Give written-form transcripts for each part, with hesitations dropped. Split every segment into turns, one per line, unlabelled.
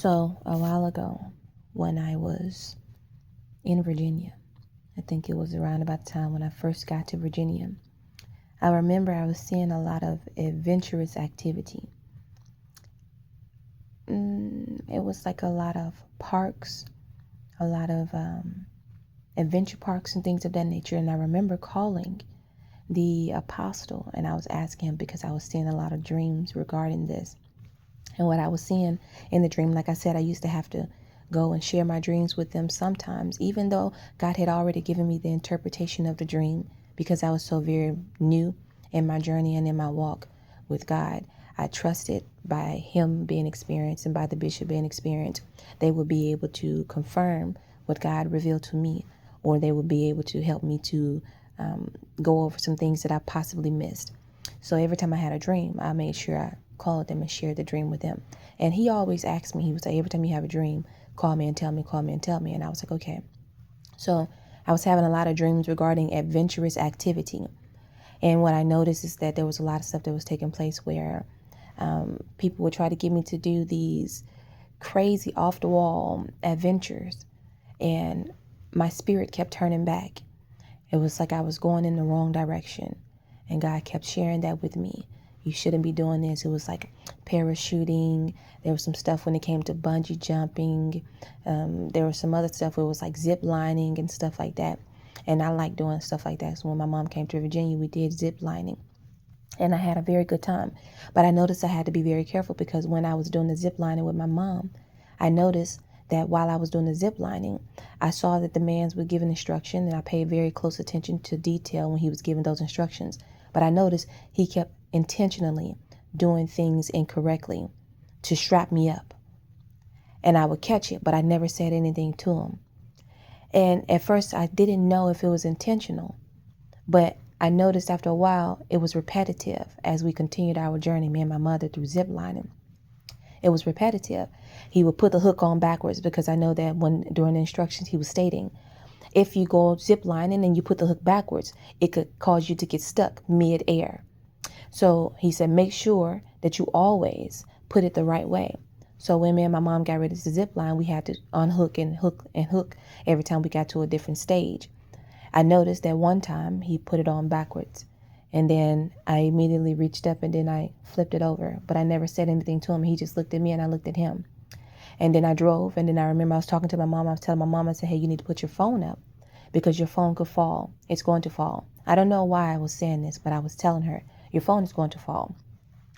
So a while ago, when I was in Virginia, I think it was around about the time when I first got to Virginia, I remember I was seeing a lot of adventurous activity. It was like a lot of parks, a lot of adventure parks and things of that nature. And I remember calling the apostle and I was asking him because I was seeing a lot of dreams regarding this. And what I was seeing in the dream, like I said, I used to have to go and share my dreams with them sometimes, even though God had already given me the interpretation of the dream, because I was so very new in my journey and in my walk with God. I trusted by him being experienced and by the bishop being experienced, they would be able to confirm what God revealed to me, or they would be able to help me to go over some things that I possibly missed. So every time I had a dream, I made sure I called them and shared the dream with them. And he always asked me, he would say, every time you have a dream, call me and tell me, call me and tell me. And I was like, okay. So I was having a lot of dreams regarding adventurous activity. And what I noticed is that there was a lot of stuff that was taking place where people would try to get me to do these crazy off the wall adventures. And my spirit kept turning back. It was like I was going in the wrong direction. And God kept sharing that with me. You shouldn't be doing this. It was like parachuting. There was some stuff when it came to bungee jumping. There was some other stuff where it was like zip lining and stuff like that. And I like doing stuff like that. So when my mom came to Virginia, we did zip lining. And I had a very good time. But I noticed I had to be very careful because when I was doing the zip lining with my mom, I noticed that while I was doing the zip lining, I saw that the man was giving instruction, and I paid very close attention to detail when he was giving those instructions. But I noticed he kept intentionally doing things incorrectly to strap me up. And I would catch it, but I never said anything to him. And at first I didn't know if it was intentional, but I noticed after a while it was repetitive as we continued our journey, me and my mother, through zip lining. It was repetitive. He would put the hook on backwards because I know that during the instructions he was stating, if you go zip lining and you put the hook backwards, it could cause you to get stuck mid-air. So he said, make sure that you always put it the right way. So when me and my mom got ready to zip line, we had to unhook and hook and hook every time we got to a different stage. I noticed that one time he put it on backwards, and then I immediately reached up and then I flipped it over, but I never said anything to him. He just looked at me and I looked at him. And then I drove, and then I remember I was talking to my mom. I was telling my mom, I said, hey, you need to put your phone up because your phone could fall. It's going to fall. I don't know why I was saying this, but I was telling her, your phone is going to fall.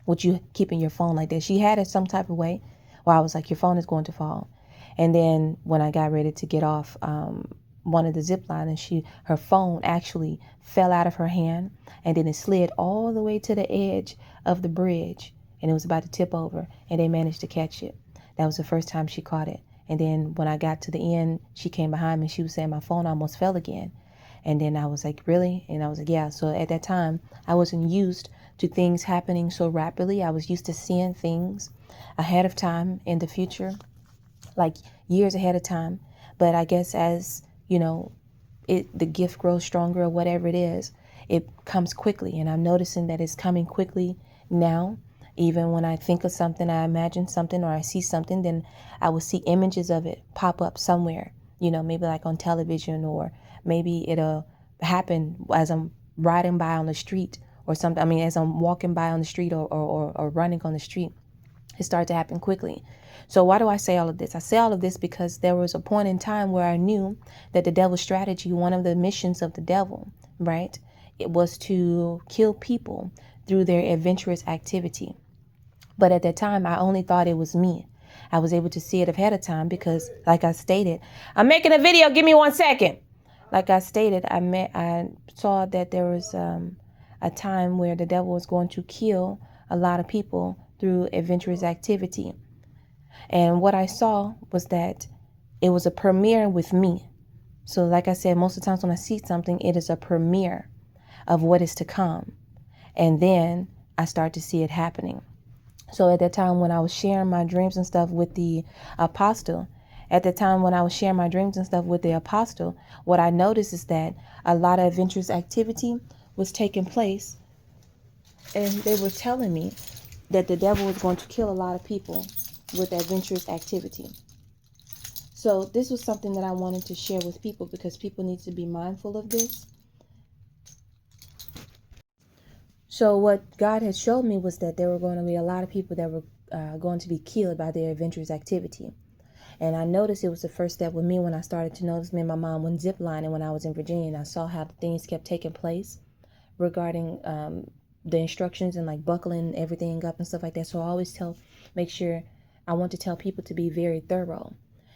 Would you keeping your phone like that? She had it some type of way where I was like, your phone is going to fall. And then when I got ready to get off one of the zip lines, her phone actually fell out of her hand, and then it slid all the way to the edge of the bridge, and it was about to tip over, and they managed to catch it. That was the first time she caught it. And then when I got to the end, she came behind me. She was saying my phone almost fell again. And then I was like, really? And I was like, yeah. So at that time, I wasn't used to things happening so rapidly. I was used to seeing things ahead of time in the future, like years ahead of time. But I guess as, the gift grows stronger or whatever it is, it comes quickly. And I'm noticing that it's coming quickly now. Even when I think of something, I imagine something, or I see something, then I will see images of it pop up somewhere, maybe like on television, or maybe it'll happen as I'm riding by on the street or something. I mean, as I'm walking by on the street or running on the street, it started to happen quickly. So why do I say all of this? I say all of this because there was a point in time where I knew that the devil's strategy, one of the missions of the devil, right, it was to kill people through their adventurous activity. But at that time, I only thought it was me. I was able to see it ahead of time because, like I stated, I'm making a video. Give me 1 second. Like I stated, I saw that there was a time where the devil was going to kill a lot of people through adventurous activity. And what I saw was that it was a premiere with me. So like I said, most of the times when I see something, it is a premiere of what is to come. And then I start to see it happening. So at that time when I was sharing my dreams and stuff with the apostle, what I noticed is that a lot of adventurous activity was taking place. And they were telling me that the devil was going to kill a lot of people with adventurous activity. So this was something that I wanted to share with people because people need to be mindful of this. So what God had showed me was that there were going to be a lot of people that were going to be killed by their adventurous activity. And I noticed it was the first step with me when I started to notice me and my mom went zip lining when I was in Virginia, and I saw how things kept taking place regarding the instructions and like buckling everything up and stuff like that. So I always I want to tell people to be very thorough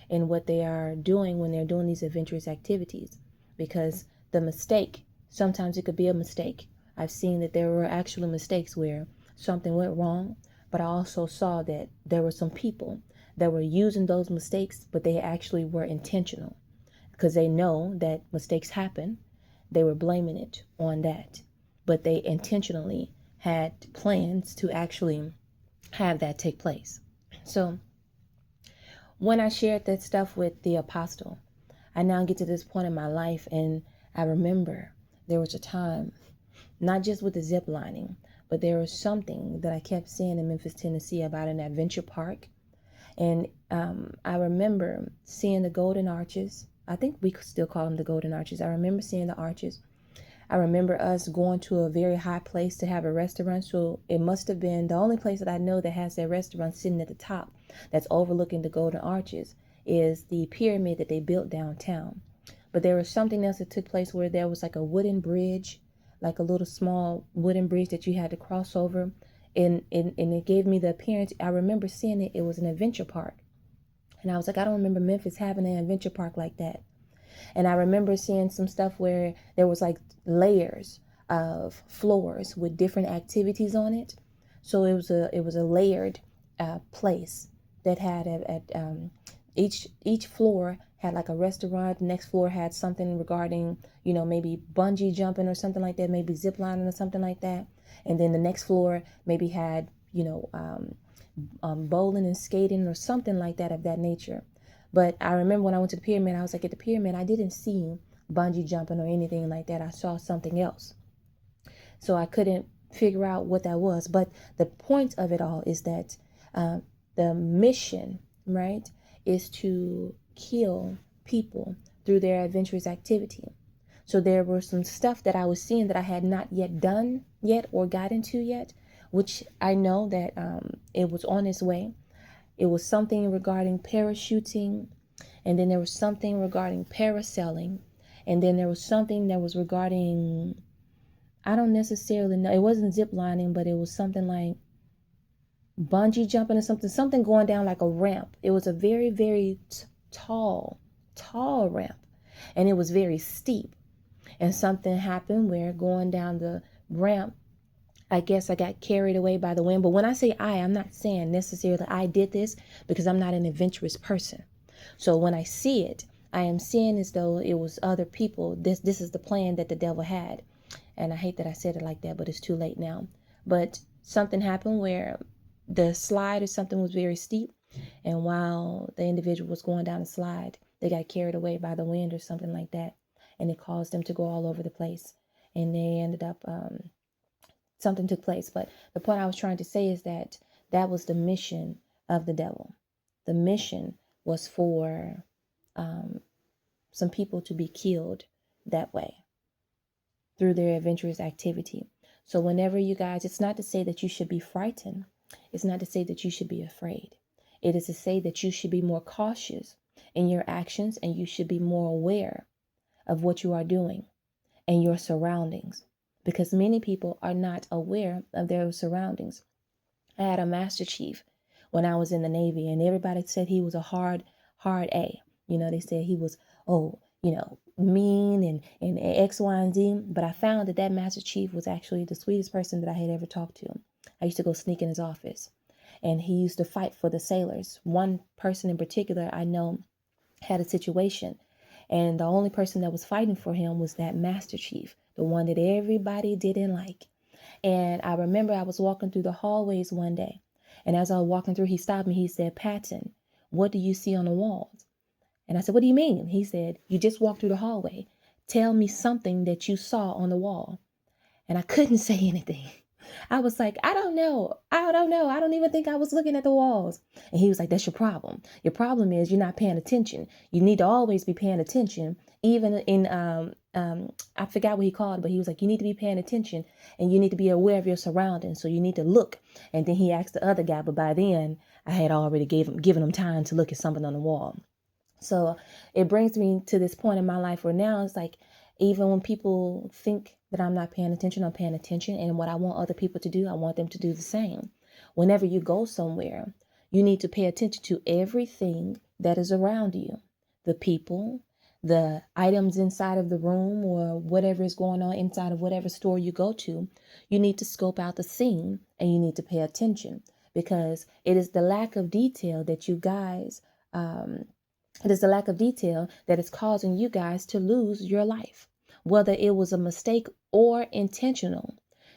in what they are doing when they're doing these adventurous activities, because the mistake, sometimes it could be a mistake. I've seen that there were actual mistakes where something went wrong, but I also saw that there were some people that were using those mistakes, but they actually were intentional because they know that mistakes happen. They were blaming it on that, but they intentionally had plans to actually have that take place. So when I shared that stuff with the apostle, I now get to this point in my life, and I remember there was a time, not just with the zip lining, but there was something that I kept seeing in Memphis, Tennessee about an adventure park. And I remember seeing the golden arches. I think we could still call them the golden arches. I remember seeing the arches. I remember us going to a very high place to have a restaurant. So it must have been the only place that I know that has their restaurant sitting at the top that's overlooking the golden arches is the pyramid that they built downtown. But there was something else that took place where there was like a wooden bridge, like a little small wooden bridge that you had to cross over. And it gave me the appearance. I remember seeing it. It was an adventure park. And I was like, I don't remember Memphis having an adventure park like that. And I remember seeing some stuff where there was like layers of floors with different activities on it. So it was a layered place that had each floor had like a restaurant. The next floor had something regarding, maybe bungee jumping or something like that, maybe zip lining or something like that. And then the next floor maybe had, bowling and skating or something like that of that nature. But I remember when I went to the pyramid, I was like, at the pyramid, I didn't see bungee jumping or anything like that. I saw something else. So I couldn't figure out what that was. But the point of it all is that the mission, right, is to kill people through their adventurous activity. So there were some stuff that I was seeing that I had not yet done yet or got into yet, which I know that it was on its way. It was something regarding parachuting, and then there was something regarding parasailing, and then there was something that was regarding, I don't necessarily know, it wasn't zip lining, but it was something like bungee jumping or something going down like a ramp. It was a very, very tall ramp, and it was very steep. And something happened where going down the ramp, I guess I got carried away by the wind. But when I say I'm not saying necessarily I did this, because I'm not an adventurous person. So when I see it, I am seeing as though it was other people. This is the plan that the devil had. And I hate that I said it like that, but it's too late now. But something happened where the slide or something was very steep. And while the individual was going down the slide, they got carried away by the wind or something like that. And it caused them to go all over the place. And they ended up something took place. But the point I was trying to say is that that was the mission of the devil. The mission was for some people to be killed that way through their adventurous activity. So whenever you guys, it's not to say that you should be frightened. It's not to say that you should be afraid. It is to say that you should be more cautious in your actions, and you should be more aware of what you are doing and your surroundings, because many people are not aware of their surroundings. I had a master chief when I was in the Navy, and everybody said he was a hard A. They said he was, mean and X, Y, and Z. But I found that master chief was actually the sweetest person that I had ever talked to. I used to go sneak in his office, and he used to fight for the sailors. One person in particular I know had a situation, and the only person that was fighting for him was that master chief, the one that everybody didn't like. And I remember I was walking through the hallways one day, and as I was walking through, he stopped me. He said, "Patton, what do you see on the walls?" And I said, "What do you mean?" He said, "You just walked through the hallway. Tell me something that you saw on the wall." And I couldn't say anything. I was like, I don't know. I don't know. I don't even think I was looking at the walls. And he was like, that's your problem. Your problem is you're not paying attention. You need to always be paying attention. Even in, I forgot what he called it, but he was like, you need to be paying attention and you need to be aware of your surroundings. So you need to look. And then he asked the other guy, but by then I had already given him time to look at something on the wall. So it brings me to this point in my life where now it's like, even when people think that I'm not paying attention, I'm paying attention. And what I want other people to do, I want them to do the same. Whenever you go somewhere, you need to pay attention to everything that is around you, the people, the items inside of the room, or whatever is going on inside of whatever store you go to. You need to scope out the scene and you need to pay attention, because it is the lack of detail that you guys, it is the lack of detail that is causing you guys to lose your life, whether it was a mistake or intentional.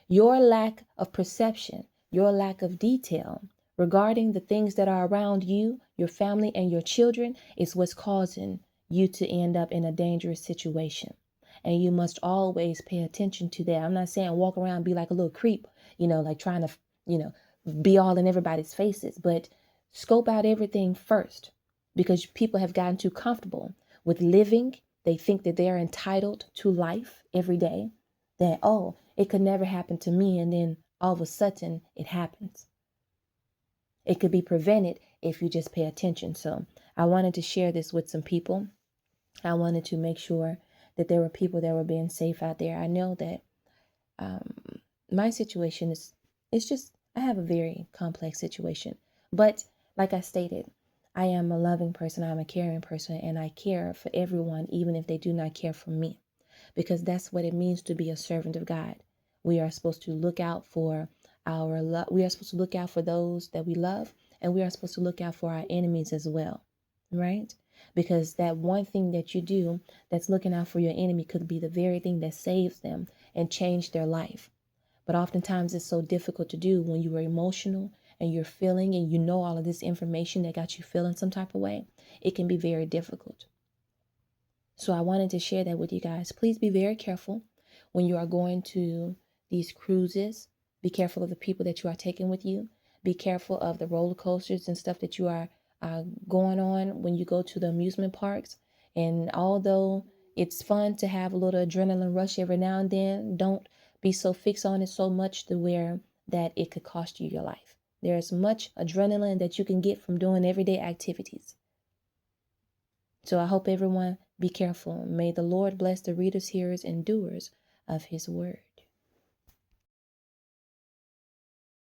Your lack of perception, your lack of detail regarding the things that are around you, your family, and your children is what's causing you to end up in a dangerous situation. And you must always pay attention to that. I'm not saying walk around and be like a little creep, like trying to, be all in everybody's faces, but scope out everything first, because people have gotten too comfortable with living. They think that they're entitled to life every day, that, oh, it could never happen to me. And then all of a sudden it happens. It could be prevented if you just pay attention. So I wanted to share this with some people. I wanted to make sure that there were people that were being safe out there. I know that my situation is, it's just, I have a very complex situation. But like I stated, I am a loving person, I'm a caring person, and I care for everyone, even if they do not care for me, because that's what it means to be a servant of God. We are supposed to look out for we are supposed to look out for those that we love, and we are supposed to look out for our enemies as well, right? Because that one thing that you do that's looking out for your enemy could be the very thing that saves them and change their life. But oftentimes it's so difficult to do when you are emotional and you're feeling and you know all of this information that got you feeling some type of way. It can be very difficult. So I wanted to share that with you guys. Please be very careful when you are going to these cruises. Be careful of the people that you are taking with you. Be careful of the roller coasters and stuff that you are going on when you go to the amusement parks. And although it's fun to have a little adrenaline rush every now and then, don't be so fixed on it so much to where that it could cost you your life. There's much adrenaline that you can get from doing everyday activities. So I hope everyone be careful. May the Lord bless the readers, hearers, and doers of his word.